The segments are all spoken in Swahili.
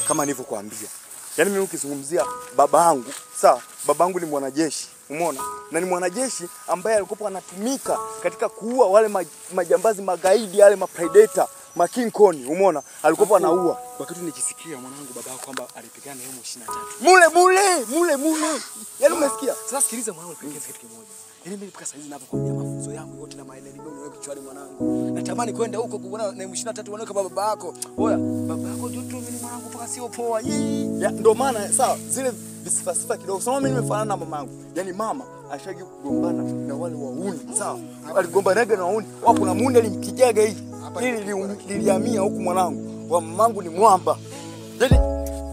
kama nilivyokuambia. Yaani mimi ukizungumzia babangu, sawa? Babangu ni mwanajeshi, umeona? Na ni mwanajeshi ambaye alikuwa anatumika katika kuua wale majambazi magaidi, yale predator, King Kong, umeona? Alikuwa anaua. Wakati nikisikia mwanangu babao kwamba alipigana na Mule. Yaani umesikia? Sasa sikiliza mwanangu, nipelekeze kitu kimoja. Yaani mimi mpaka sasa hivi ninapokuambia mafunzo yangu yote na maendeleo yangu kichwani mwanangu. Natamani kwenda huko kuona na M23 wanaweka baba yako. Oya, baba yako joto mimi mwanangu mpaka sio poa. Ndio maana sawa zile visifa kidogo. Sasa mimi nimefanana na mamangu. Yaani mama ashaki kugombana na wale wauni, sawa? Aligombana na wauni. Wapo na mundi alimkijaga hii. Hili lilihamia huku mwanangu. Wa mamangu ni mwamba. Yaani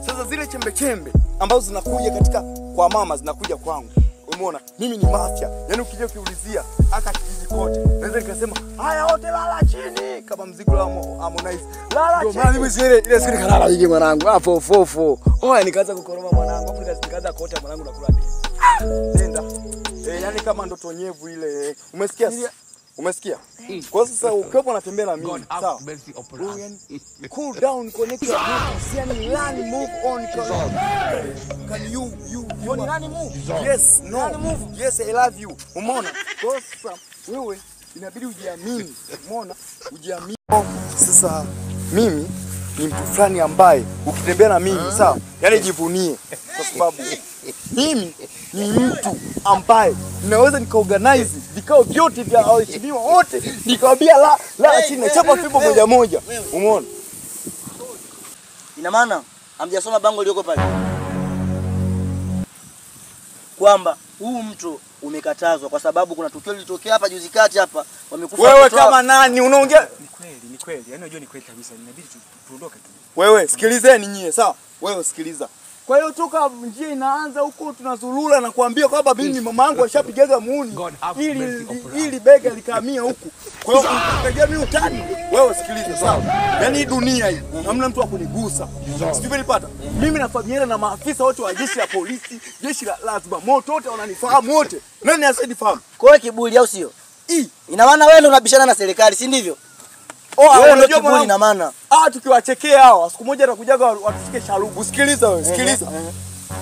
sasa zile chembe ambazo zinakuja katika kwa mama zinakuja kwangu. Umeona? Mimi ni mafia. Yaani ukija kuulizia aka kijiji kote. Naweza nikasema, "Haya wote lala chini." Kama mzigo wa Harmonize. Lala chini. Ndio maana mimi ile siku nikalala hivi mwanangu. Hapo fofo. Oya nikaanza kukoroma mwanangu. Hapo nikaanza kuota mwanangu na kula nenda. Yaani kama ndoto nyevu ile. Umesikia? Umesikia? Kwa sasa ukiwa unatembea na mimi, sawa? Cool down, connect your bluetooth. Yani learn, move on. Can you learn, move? Yes, no. Move. Yes, I love you. Umeona? Kwa sasa wewe inabidi ujiamini. Umeona? Ujiamini. Sasa mimi ni mtu fulani ambaye ukitembea na mimi, sawa? Yani jivunie kwa sababu mimi ni mtu ambaye ninaweza nikaorganize vikao vyote vya waheshimiwa wote, nikawaambia la chini chapa fimbo moja. Umeona? Ina maana hamjasoma bango lioko pale kwamba huu mto umekatazwa kwa sababu kuna tukio lilitokea hapa juzi kati hapa wamekufa. Wewe kama nani unaongea? Ni kweli. Yaani unajua ni kweli kabisa. Inabidi tuondoke tu. Wewe sikilizeni nyie, sawa? Wewe sikiliza. Kwa hiyo toka njia inaanza huko tunazulula na kuambia kwamba mimi mama yangu ashapigaga muuni ili bega likamia huku. Kwa hiyo unapiga mimi utani. Wewe sikiliza, sawa? Yaani hii dunia hii hamna mtu wa kunigusa. Sivyo nipata. Mimi nafahamiana na maafisa wote wa jeshi la polisi, jeshi la zimamoto wote wananifahamu wote. Nani asinifahamu? Kwa hiyo kiburi au sio? Ina maana wewe ndio unabishana na serikali, si ndivyo? Unajua kiburi ina maana. Tukiwachekea hawa siku moja atakujaga watushike sharubu. Sikiliza wewe, sikiliza.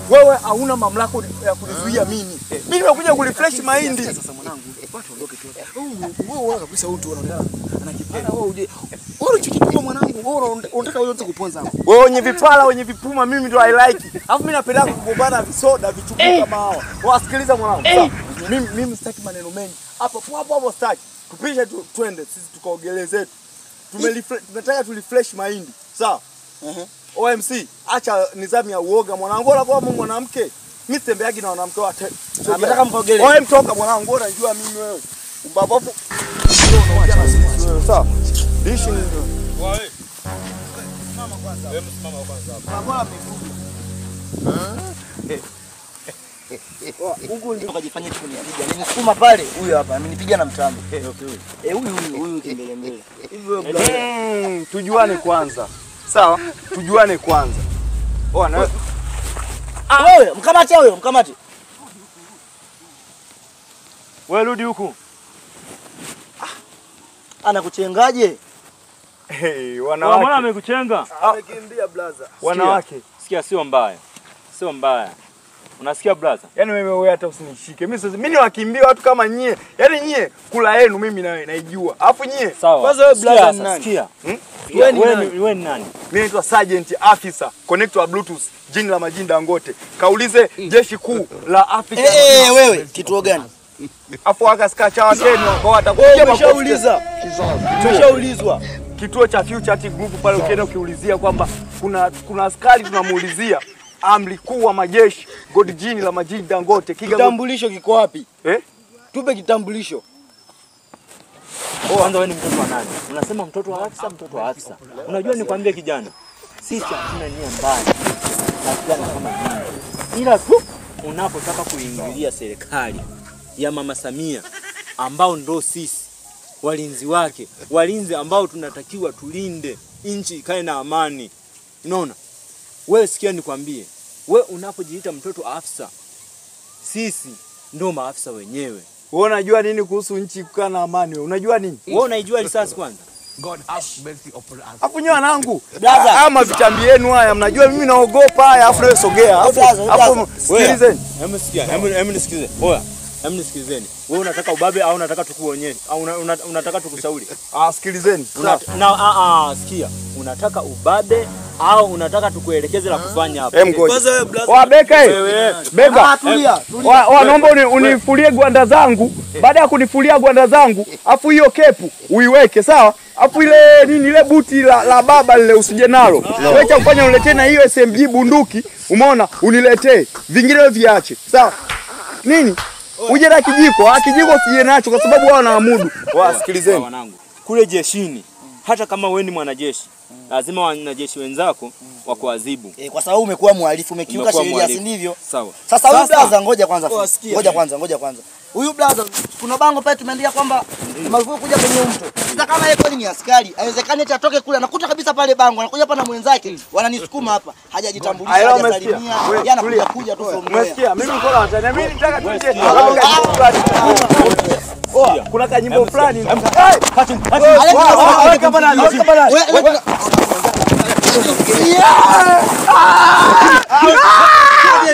Wewe hauna mamlaka ya kunizuia mimi. Mimi nimekuja kurefresh mahindi. Sasa mwanangu, watu ondoke tu. Wewe unaona kabisa mtu anaonekana anakipenda. Wewe uje. Wewe unachokipima mwanangu, wewe unataka wewe uanze kuponza hapo. Wewe wenye vipala, wenye vipuma mimi ndio I like. Alafu mimi napenda kugombana visoda, vichupa kama hawa. Wasikiliza mwanangu. Mimi sitaki maneno mengi. Hapo sitaki. Tupishe twende sisi tukaogelee zetu. Tunataka tulifresh mahindi. Sawa? OMC, acha nidhamu ya uoga mwanangu. Bora kwa mwanamke. Mimi sitembeagi na wanawake wote. Nataka mkaogelee. Wewe mtoka mwanangu, bora unajua mimi wewe. Umbabavu. Sawa. Dishi ni wewe. Mama kwanza. Wewe msimama kwanza hapa. Bora Huko ndio kajifanya kunipiga. Nilisukuma pale, huyu hapa amenipiga na mtambo. Huyu kimbele. Hivyo tujuane kwanza. Sawa? Tujuane kwanza. Na wewe mkamate huyo, mkamate. Wewe rudi huku. Anakuchengaje? Wanawake. Mbona amekuchenga? Amekimbia blaza. Wanawake. Sikia sio mbaya. Sio mbaya. Unasikia blaza? Yaani wewe hata usinishike. Mimi niwakimbia watu kama nyie. Yaani nyie kula yenu mimi naijua. Alafu nyie kwanza wewe blaza ni nani? Sikia. Wewe ni nani? Mimi naitwa Sergeant Officer Connect wa Bluetooth jini la Majini Dangote. Kaulize jeshi kuu la Afrika. Wewe kituo gani? Afu akaskacha wakeni ambao watakuja umeshauliza. Umeshaulizwa. Kituo cha Future Group pale ukienda ukiulizia kwamba kuna askari tunamuulizia amri kuu wa majeshi God jini la Majini Dangote. Kitambulisho kiko wapi? Tupe kitambulisho. Kwanza wewe ni mtoto wa nani? Unasema mtoto wa afisa, Unajua nikwambie kijana. Sisi hatuna nia mbaya. Hatuna kama nini. Ila tu unapotaka kuingilia serikali ya Mama Samia ambao ndo sisi walinzi wake, walinzi ambao tunatakiwa tulinde nchi ikae na amani. Unaona? Wewe sikia nikwambie, wewe unapojiita mtoto afisa, sisi ndo maafisa wenyewe. Wewe unajua nini kuhusu nchi kukaa na amani wewe? Unajua nini? Wewe unaijua risasi kwanza? Afu nyewe wanangu, Blaza. ama vitambi yenu haya mnajua mimi naogopa haya, afu nawe sogea. Afu sikilizeni. Hebu nisikilize. Oya. Hebu nisikilizeni. Wewe unataka ubabe au unataka tukuonyeshe? Au unataka tukushauri? Sikilizeni. Sikia. Unataka ubabe au unataka tukuelekeze la kufanya hapa? Kwanza Blaza. Beka. Beka. Tulia. Naomba unifulie gwanda zangu. Baada ya kunifulia gwanda zangu, afu hiyo kepu uiweke, sawa? Afu ile buti la baba lile usije nalo. Wewe cha kufanya uniletee na hiyo SMG bunduki, umeona? Uniletee. Vingine wewe viache. Sawa? Nini? Uje na kijiko, kijiko usije nacho kwa sababu wao wanaamudu. Sikilizeni. Wanangu. Kule jeshini, hata kama wewe ni mwanajeshi, lazima wanajeshi wenzako wakuadhibu. Kwa sababu umekuwa mhalifu, umekiuka sheria, si ndivyo? Sawa. Sasa huyu Blaza, ngoja kwanza. Ngoja kwanza. Huyu Blaza, kuna bango pale tumeandika kwamba marufuku kuja kwenye mto. Sasa kama yeye kweli ni askari, haiwezekani eti atoke kule, anakuta kabisa pale bango, anakuja hapa na mwenzake, wananisukuma hapa, hajajitambulisha, hajasalimia, yeye anakuja tu. Umesikia? Mimi niko na mimi nataka tuje. Kuna kanyimbo fulani.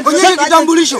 Onyesha kitambulisho.